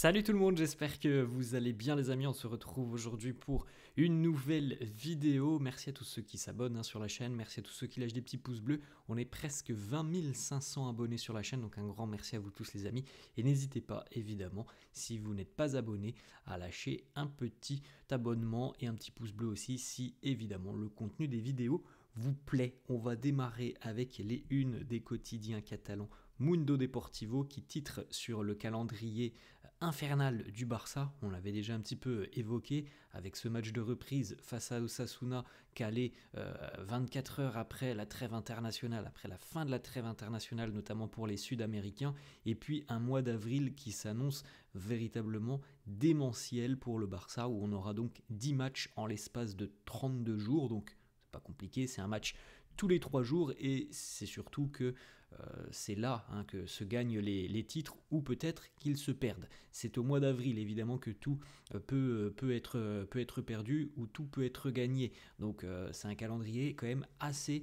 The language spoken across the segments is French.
Salut tout le monde, j'espère que vous allez bien les amis, on se retrouve aujourd'hui pour une nouvelle vidéo. Merci à tous ceux qui s'abonnent sur la chaîne, merci à tous ceux qui lâchent des petits pouces bleus. On est presque 20 500 abonnés sur la chaîne, donc un grand merci à vous tous les amis. Et n'hésitez pas évidemment, si vous n'êtes pas abonné, à lâcher un petit abonnement et un petit pouce bleu aussi si évidemment le contenu des vidéos vous plaît. On va démarrer avec les unes des quotidiens catalans Mundo Deportivo qui titre sur le calendrier infernal du Barça. On l'avait déjà un petit peu évoqué avec ce match de reprise face à Osasuna calé 24 heures après la trêve internationale, après la fin de la trêve internationale notamment pour les Sud-Américains, et puis un mois d'avril qui s'annonce véritablement démentiel pour le Barça où on aura donc 10 matchs en l'espace de 32 jours, donc c'est pas compliqué, c'est un match tous les 3 jours et c'est surtout que c'est là que se gagnent les titres ou peut-être qu'ils se perdent. C'est au mois d'avril évidemment que tout peut être perdu ou tout peut être gagné. Donc c'est un calendrier quand même assez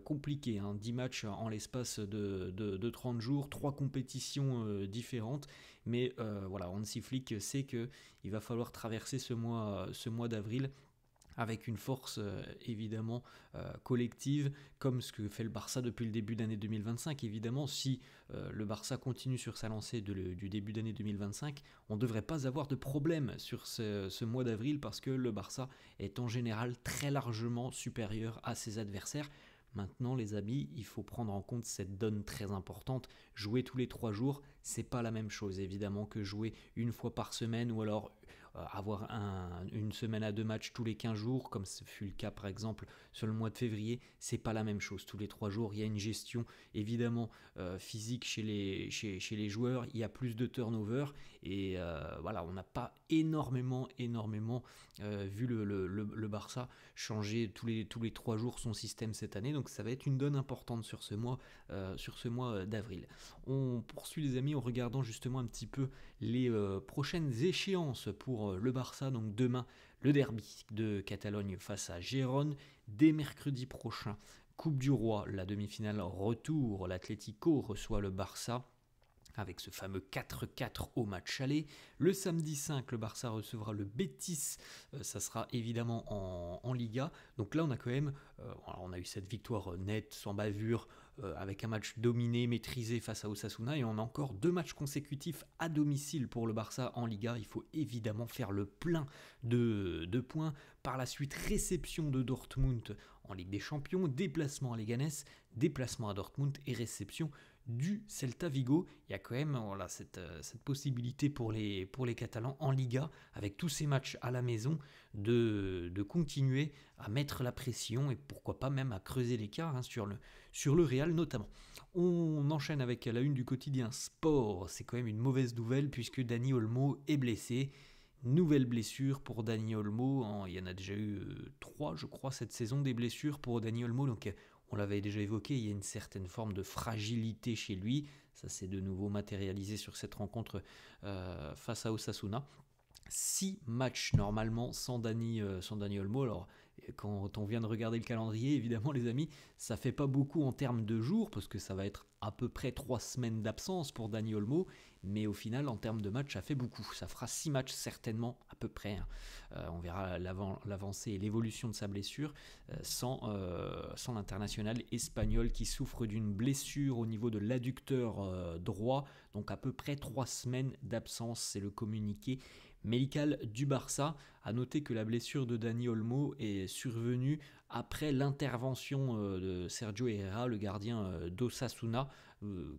compliqué. 10 matchs en l'espace de 30 jours, 3 compétitions différentes. Mais voilà, Hansi Flick sait qu'il va falloir traverser ce mois d'avril avec une force évidemment collective, comme ce que fait le Barça depuis le début d'année 2025. Évidemment, si le Barça continue sur sa lancée du début d'année 2025, on ne devrait pas avoir de problème sur ce mois d'avril, parce que le Barça est en général très largement supérieur à ses adversaires. Maintenant, les amis, il faut prendre en compte cette donne très importante. Jouer tous les 3 jours, c'est pas la même chose évidemment que jouer une fois par semaine, ou alors avoir une semaine à 2 matchs tous les 15 jours, comme ce fut le cas par exemple sur le mois de février. C'est pas la même chose. Tous les 3 jours, il y a une gestion évidemment physique chez les joueurs, il y a plus de turnover, et voilà, on n'a pas énormément vu le Barça changer tous les 3 jours son système cette année. Donc ça va être une donne importante sur ce mois d'avril. On poursuit les amis en regardant justement un petit peu les prochaines échéances pour le Barça. Donc demain, le derby de Catalogne face à Gérone. Dès mercredi prochain, Coupe du Roi, la demi-finale retour. L'Atlético reçoit le Barça avec ce fameux 4-4 au match aller. Le samedi 5, le Barça recevra le Betis, ça sera évidemment en Liga. Donc là, on a quand même, on a eu cette victoire nette, sans bavure, avec un match dominé, maîtrisé face à Osasuna, et on a encore 2 matchs consécutifs à domicile pour le Barça en Liga. Il faut évidemment faire le plein de points. Par la suite, réception de Dortmund en Ligue des Champions, déplacement à Leganés, déplacement à Dortmund et réception du Celta Vigo. Il y a quand même cette possibilité pour les Catalans en Liga, avec tous ces matchs à la maison, de continuer à mettre la pression et pourquoi pas même à creuser l'écart sur le Real notamment. On enchaîne avec la une du quotidien Sport. C'est quand même une mauvaise nouvelle puisque Dani Olmo est blessé. Nouvelle blessure pour Dani Olmo. Il y en a déjà eu 3 je crois cette saison, des blessures pour Dani Olmo, donc on l'avait déjà évoqué, il y a une certaine forme de fragilité chez lui. Ça s'est de nouveau matérialisé sur cette rencontre face à Osasuna. 6 matchs normalement sans Dani Olmo. Alors quand on vient de regarder le calendrier, évidemment les amis, ça fait pas beaucoup en termes de jours, parce que ça va être à peu près 3 semaines d'absence pour Dani Olmo, mais au final en termes de matchs ça fait beaucoup. Ça fera 6 matchs certainement à peu près. On verra l'avancée et l'évolution de sa blessure sans l'international espagnol qui souffre d'une blessure au niveau de l'adducteur droit, donc à peu près 3 semaines d'absence, c'est le communiqué médical du Barça. A noter que la blessure de Dani Olmo est survenue après l'intervention de Sergio Herrera, le gardien d'Osasuna,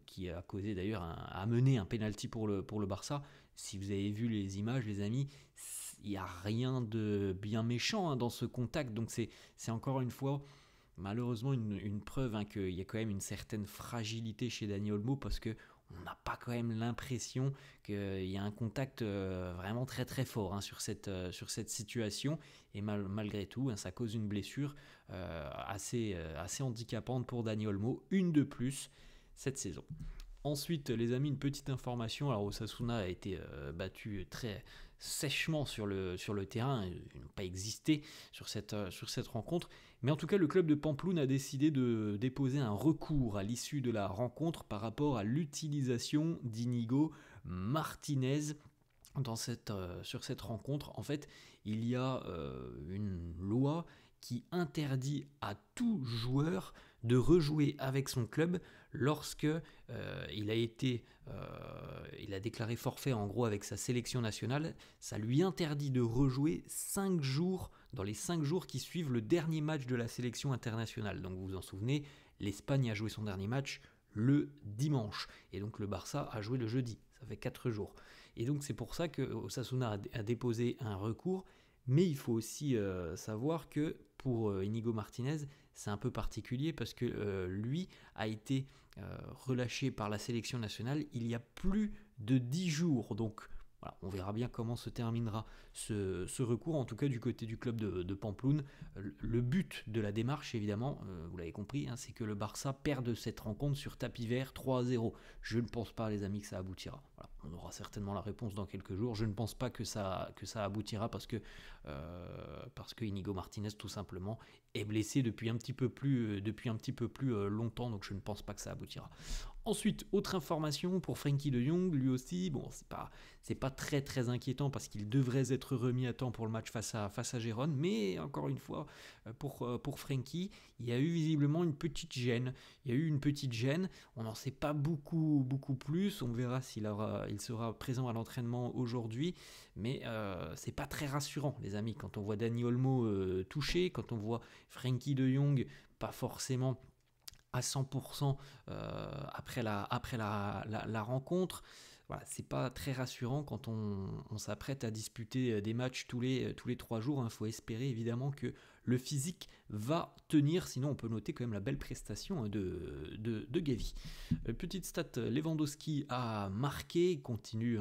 qui a causé d'ailleurs, amené un penalty pour le Barça. Si vous avez vu les images les amis, il n'y a rien de bien méchant dans ce contact, donc c'est encore une fois malheureusement une preuve qu'il y a quand même une certaine fragilité chez Dani Olmo, parce que on n'a pas quand même l'impression qu'il y a un contact vraiment très très fort sur cette situation, et malgré tout ça cause une blessure assez handicapante pour Dani Olmo, une de plus cette saison. Ensuite, les amis, une petite information. Alors, Osasuna a été battu très sèchement sur le terrain. Ils n'ont pas existé sur cette rencontre. Mais en tout cas, le club de Pampelune a décidé de déposer un recours à l'issue de la rencontre par rapport à l'utilisation d'Inigo Martinez sur cette rencontre. En fait, il y a une loi qui interdit à tout joueur de rejouer avec son club lorsque il a déclaré forfait en gros avec sa sélection nationale. Ça lui interdit de rejouer 5 jours dans les 5 jours qui suivent le dernier match de la sélection internationale. Donc vous vous en souvenez, l'Espagne a joué son dernier match le dimanche et donc le Barça a joué le jeudi. Ça fait 4 jours. Et donc c'est pour ça que Osasuna a déposé un recours, mais il faut aussi savoir que pour Inigo Martinez, c'est un peu particulier parce que lui a été relâché par la sélection nationale il y a plus de 10 jours. Donc voilà, on verra bien comment se terminera ce recours, en tout cas du côté du club de Pampelune. Le but de la démarche, évidemment, vous l'avez compris, hein, c'est que le Barça perde cette rencontre sur tapis vert 3-0. Je ne pense pas, les amis, que ça aboutira. Voilà, on aura certainement la réponse dans quelques jours. Je ne pense pas que ça aboutira parce que Inigo Martinez, tout simplement, est blessé depuis un petit peu plus longtemps, donc je ne pense pas que ça aboutira. Ensuite, autre information pour Frenkie de Jong, lui aussi, bon, c'est pas très très inquiétant parce qu'il devrait être remis à temps pour le match face à Gérone, mais encore une fois, pour Frenkie, il y a eu visiblement une petite gêne. On n'en sait pas beaucoup plus, on verra il sera présent à l'entraînement aujourd'hui, mais c'est pas très rassurant, les amis, quand on voit Dani Olmo touché, quand on voit Frenkie de Jong pas forcément à 100% après la rencontre. Voilà, c'est pas très rassurant quand on s'apprête à disputer des matchs tous les 3 jours. Il faut espérer évidemment que le physique va tenir, sinon on peut noter quand même la belle prestation de Gavi. Petite stat, Lewandowski a marqué, il continue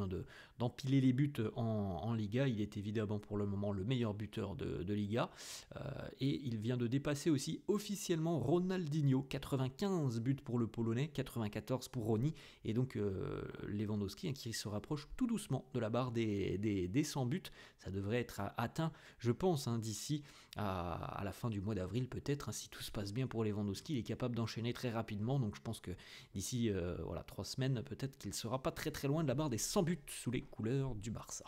d'empiler les buts en Liga. Il est évidemment pour le moment le meilleur buteur de Liga. Et il vient de dépasser aussi officiellement Ronaldinho, 95 buts pour le Polonais, 94 pour Rony, et donc Lewandowski qui se rapproche tout doucement de la barre des 100 buts. Ça devrait être atteint, je pense, d'ici à la fin du mois d'avril peut-être, si tout se passe bien pour Lewandowski. Il est capable d'enchaîner très rapidement, donc je pense que d'ici 3 semaines peut-être qu'il sera pas très très loin de la barre des 100 buts sous les couleurs du Barça.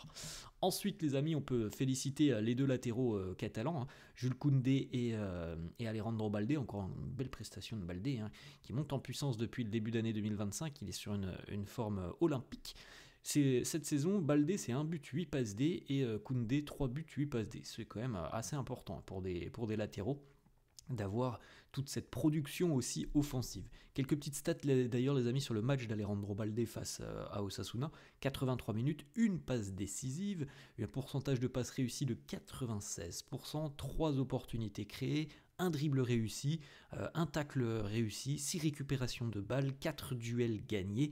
Ensuite, les amis, on peut féliciter les deux latéraux catalans, Jules Koundé et Alejandro Balde. Encore une belle prestation de Balde, qui monte en puissance depuis le début d'année 2025. Il est sur une forme olympique. Cette saison, Balde, c'est 1 but, 8 passes D, et Koundé, 3 buts, 8 passes D. C'est quand même assez important pour des latéraux d'avoir toute cette production aussi offensive. Quelques petites stats d'ailleurs, les amis, sur le match d'Alejandro Balde face à Osasuna. 83 minutes, une passe décisive, un pourcentage de passes réussies de 96%, 3 opportunités créées, un dribble réussi, un tacle réussi, 6 récupérations de balles, 4 duels gagnés,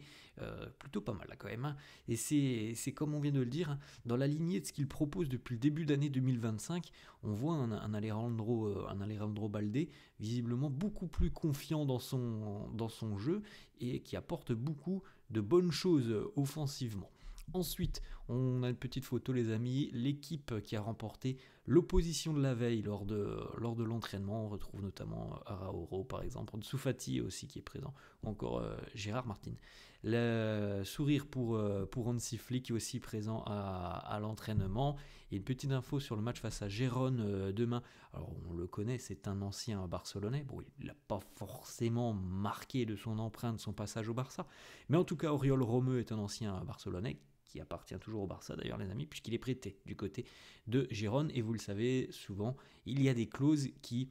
plutôt pas mal là quand même. Et c'est comme on vient de le dire, dans la lignée de ce qu'il propose depuis le début d'année 2025, on voit un Alejandro Balde visiblement beaucoup plus confiant dans son jeu et qui apporte beaucoup de bonnes choses offensivement. Ensuite, on a une petite photo, les amis, l'équipe qui a remporté l'opposition de la veille lors de l'entraînement. On retrouve notamment Arauro par exemple, Soufati aussi qui est présent, ou encore Gérard Martin. Le sourire pour Hansi Flick qui est aussi présent à l'entraînement. Et une petite info sur le match face à Gérone demain. Alors on le connaît, c'est un ancien Barcelonais. Bon, il n'a pas forcément marqué de son empreinte son passage au Barça. Mais en tout cas, Oriol Romeu est un ancien Barcelonais qui appartient toujours au Barça d'ailleurs, les amis, puisqu'il est prêté du côté de Gérone. Et vous le savez, souvent, il y a des clauses qui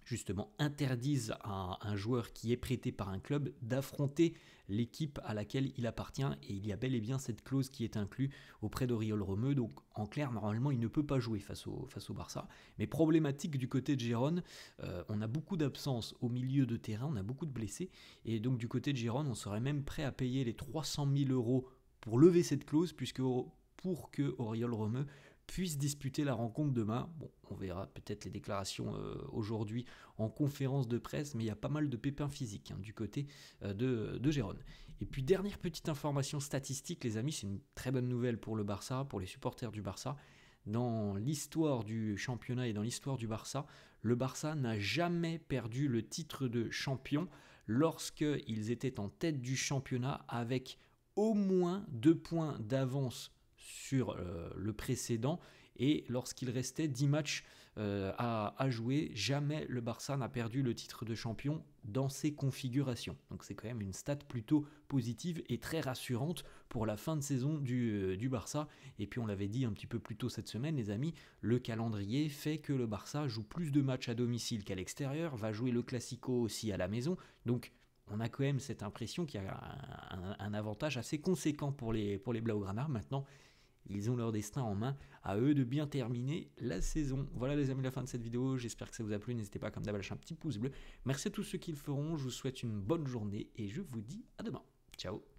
justement interdisent à un joueur qui est prêté par un club d'affronter l'équipe à laquelle il appartient, et il y a bel et bien cette clause qui est inclue auprès d'Oriol Romeu. Donc en clair, normalement il ne peut pas jouer face au Barça, mais problématique du côté de Gérone, on a beaucoup d'absences au milieu de terrain, on a beaucoup de blessés, et donc du côté de Gérone on serait même prêt à payer les 300 000 € pour lever cette clause, puisque pour que Oriol Romeu puisse disputer la rencontre demain. Bon, on verra peut-être les déclarations aujourd'hui en conférence de presse, mais il y a pas mal de pépins physiques du côté de Gérone. Et puis dernière petite information statistique, les amis, c'est une très bonne nouvelle pour le Barça, pour les supporters du Barça. Dans l'histoire du championnat et dans l'histoire du Barça, le Barça n'a jamais perdu le titre de champion lorsqu'ils étaient en tête du championnat avec au moins 2 points d'avance sur le précédent, et lorsqu'il restait 10 matchs à jouer, jamais le Barça n'a perdu le titre de champion dans ces configurations. Donc c'est quand même une stat plutôt positive et très rassurante pour la fin de saison du Barça. Et puis on l'avait dit un petit peu plus tôt cette semaine, les amis, le calendrier fait que le Barça joue plus de matchs à domicile qu'à l'extérieur, va jouer le Classico aussi à la maison. Donc on a quand même cette impression qu'il y a un avantage assez conséquent pour les Blaugrana. Maintenant, ils ont leur destin en main, à eux de bien terminer la saison. Voilà les amis, la fin de cette vidéo, j'espère que ça vous a plu, n'hésitez pas comme d'hab à lâcher un petit pouce bleu. Merci à tous ceux qui le feront, je vous souhaite une bonne journée et je vous dis à demain. Ciao.